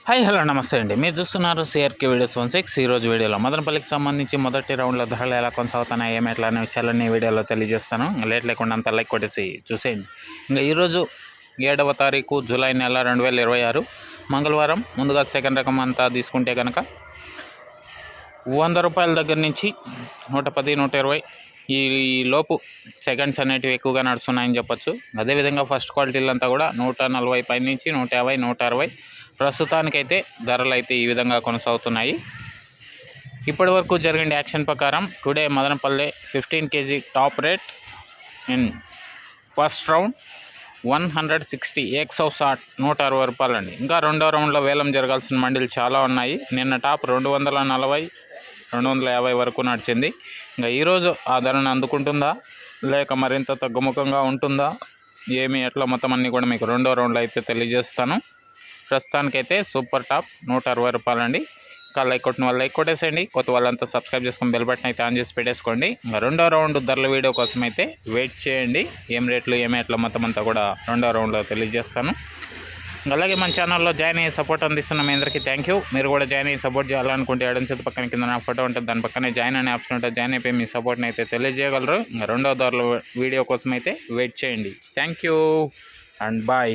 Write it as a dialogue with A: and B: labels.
A: Hi hello నమస్తే అండి. మీరు చూస్తున్నారు సిఆర్కే వీడియోస్ 16. ఈరోజు వీడియోలో మదనపల్లికి సంబంధించి మొదటి రౌండ్లో ధరలు ఎలా కొనసాగుతున్నాయి, ఏమి ఎట్లా అనే విషయాలన్నీ వీడియోలో తెలియజేస్తాను. లేట్ లేకుండా అంత లైక్ కొట్టేసి చూసేయండి. ఇంకా ఈరోజు 7వ తారీఖు జూలై నెల 2026 మంగళవారం. ముందుగా సెకండ్ రకం అంతా తీసుకుంటే కనుక 100 రూపాయల దగ్గర నుంచి 110, 120 ఈ లోపు సెకండ్స్ అనేటివి ఎక్కువగా నడుస్తున్నాయని చెప్పొచ్చు. అదేవిధంగా ఫస్ట్ క్వాలిటీలు అంతా కూడా 140 పై నుంచి 150, 160 ప్రస్తుతానికైతే ధరలు అయితే ఈ విధంగా కొనసాగుతున్నాయి. ఇప్పటి వరకు జరిగిన యాక్షన్ ప్రకారం today Madanapalle 15 kg top rate in first round 160 160 160 రూపాయలండి. ఇంకా రెండో రౌండ్లో వేలం జరగాల్సిన మండీలు చాలా ఉన్నాయి. నిన్న టాప్ 240, 250 వరకు నడిచింది. ఇంకా ఈరోజు ఆ ధరను అందుకుంటుందా లేక మరింత తగ్గుముఖంగా ఉంటుందా ఏమి ఎట్లా మొత్తం అన్నీ కూడా మీకు రెండో రౌండ్లో అయితే తెలియజేస్తాను. ప్రస్తుతానికైతే సూపర్ టాప్ 160 రూపాయలండి. ఇంకా లైక్ కొట్టిన వాళ్ళు లైక్ కొట్టేసేయండి, కొత్త వాళ్ళంతా సబ్స్క్రైబ్ చేసుకొని బెల్ బటన్ అయితే ఆన్ చేసి పెట్టేసుకోండి. ఇంకా రెండో రౌండ్ ధరల వీడియో కోసం అయితే వెయిట్ చేయండి. ఏం రేట్లు ఏమి ఎట్లా మొత్తం అంతా కూడా రెండో రౌండ్లో తెలియజేస్తాను. అలాగే మన ఛానల్లో జాయిన్ అయ్యి సపోర్ట్ అందిస్తున్న మీ అందరికీ థ్యాంక్ యూ. మీరు కూడా జాయిన్ అయ్యి సపోర్ట్ చేయాలనుకుంటే ఎడమ చేతి పక్కన కింద నా ఫోటో ఉంటుంది, దాని పక్కనే జాయిన్ అనే ఆప్షన్ ఉంటుంది. జాయిన్ అయిపోయి మీ సపోర్ట్ని అయితే తెలియజేయగలరు. రెండో ధరల వీడియో కోసం అయితే వెయిట్ చేయండి. Thank you and bye.